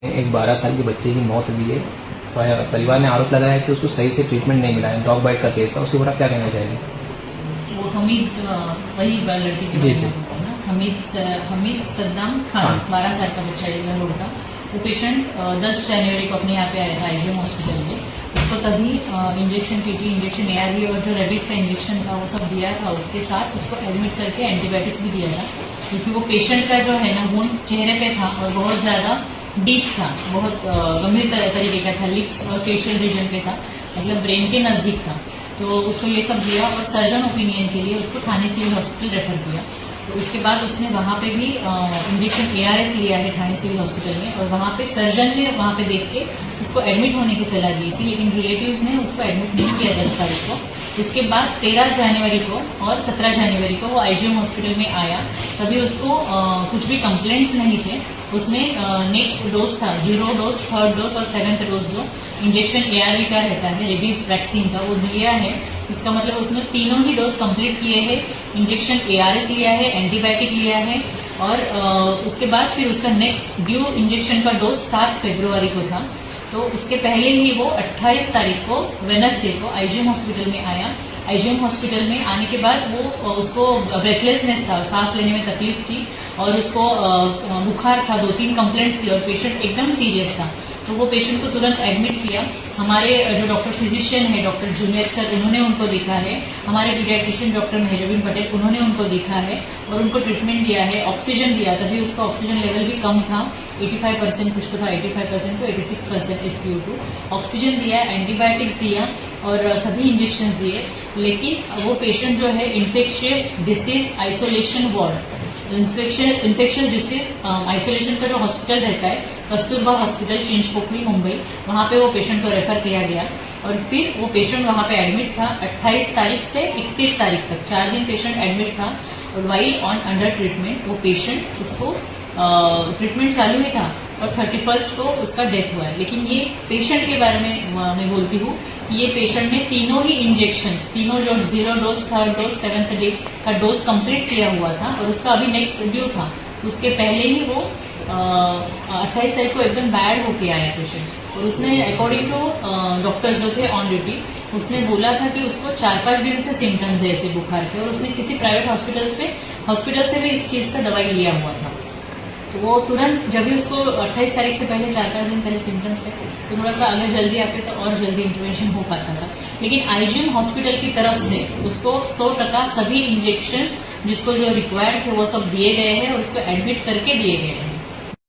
एक 12 साल के बच्चे की मौत हुई है। परिवार ने आरोप लगाया है कि उसको सही से ट्रीटमेंट नहीं मिला है। डॉग बाइट का केस था, उसके ऊपर आप क्या कहना चाहेंगे? वो हमीद, वही लड़की के जी, बारे में ना, हमीद सद्दाम खान, 12 साल का बच्चा इधर था। वो पेशेंट 10 जनवरी को अपने यहाँ पे आया था आईजीएम हॉस्पिटल में। उसको तभी इंजेक्शन टीटी इंजेक्शन एआरवी और जो रेबीज का इंजेक्शन था वो सब दिया था। उसके साथ उसको एडमिट करके एंटीबायोटिक्स भी दिया था, क्योंकि वो पेशेंट का जो है ना वुंड चेहरे पे था और बहुत ज़्यादा डीप था, बहुत गंभीर तरीके का था। लिप्स और फेशियल रीजन पे था, मतलब ब्रेन के नज़दीक था। तो उसको ये सब दिया और सर्जन ओपिनियन के लिए उसको ठाणे सिविल हॉस्पिटल रेफर किया। तो उसके बाद उसने वहाँ पे भी इंजेक्शन एआरएस लिया है ठाणे सिविल हॉस्पिटल में, और वहाँ पे सर्जन ने वहाँ पे देख के उसको एडमिट होने की सलाह दी थी, लेकिन रिलेटिव्स ने उसको एडमिट नहीं किया 10 तारीख को। उसके बाद 13 जनवरी को और 17 जनवरी को वो आईजीएम हॉस्पिटल में आया। तभी उसको कुछ भी कंप्लेंट्स नहीं थे। उसने नेक्स्ट डोज था 0 डोज, 3rd डोज और 7th डोज जो इंजेक्शन एआरवी का रहता है रेबीज वैक्सीन का, वो लिया है। उसका मतलब उसने तीनों ही डोज कंप्लीट किए हैं। इंजेक्शन एआरएस लिया है, एंटीबायोटिक लिया है, और उसके बाद फिर उसका नेक्स्ट ड्यू इंजेक्शन का डोज 7 फरवरी को था। तो उसके पहले ही वो 28 तारीख को वेडनेसडे को आईजीएम हॉस्पिटल में आया। आईजीएम हॉस्पिटल में आने के बाद वो उसको ब्रेथलेसनेस था, सांस लेने में तकलीफ थी, और उसको बुखार था, 2-3 कंप्लेंट्स थी, और पेशेंट एकदम सीरियस था। तो वो पेशेंट को तुरंत एडमिट किया। हमारे जो डॉक्टर फिजिशियन है डॉक्टर जुनेद सर, उन्होंने उनको देखा है। हमारे पीडियाट्रिशियन डॉक्टर मेहजबीन पटेल, उन्होंने उनको देखा है और उनको ट्रीटमेंट दिया है, ऑक्सीजन दिया। तभी उसका ऑक्सीजन लेवल भी कम था, 85% कुछ तो था, 85% to 86% SpO2। ऑक्सीजन दिया, एंटीबायोटिक्स दिया और सभी इंजेक्शन दिए। लेकिन वो पेशेंट जो है infectious disease isolation ward, infectious disease isolation का जो हॉस्पिटल रहता है कस्तूरबा हॉस्पिटल, चिंचपोकली, मुंबई, वहाँ पे वो पेशेंट को रेफर किया गया। और फिर वो पेशेंट वहाँ पे एडमिट था 28 तारीख से 31 तारीख तक, 4 दिन पेशेंट एडमिट था। और वाइल ऑन अंडर ट्रीटमेंट वो पेशेंट, उसको ट्रीटमेंट चालू ही था, और 31st को उसका डेथ हुआ है। लेकिन ये पेशेंट के बारे में मैं बोलती हूँ कि ये पेशेंट ने तीनों ही इंजेक्शंस, तीनों जो 0 dose, 3rd dose, 7th day का डोज कंप्लीट किया हुआ था, और उसका अभी नेक्स्ट ड्यू था। उसके पहले ही वो 28 तारीख को एकदम बैड होके आया पेशेंट। और उसने अकॉर्डिंग टू डॉक्टर्स जो थे ऑन ड्यूटी, उसने बोला था कि उसको 4-5 दिन से सिम्टम्स है ऐसे बुखार के, और उसने किसी प्राइवेट हॉस्पिटल से भी इस चीज़ का दवाई लिया हुआ था। तो वो तुरंत जब भी उसको 28 तारीख से पहले 4-5 दिन पहले सिम्टम्स थे, तो थोड़ा सा अगर जल्दी आते तो और जल्दी इंटरवेंशन हो पाता था। लेकिन आईजीएम हॉस्पिटल की तरफ से उसको 100% सभी इंजेक्शंस जिसको जो रिक्वायर्ड थे वो सब दिए गए हैं, और उसको एडमिट करके दिए गए हैं।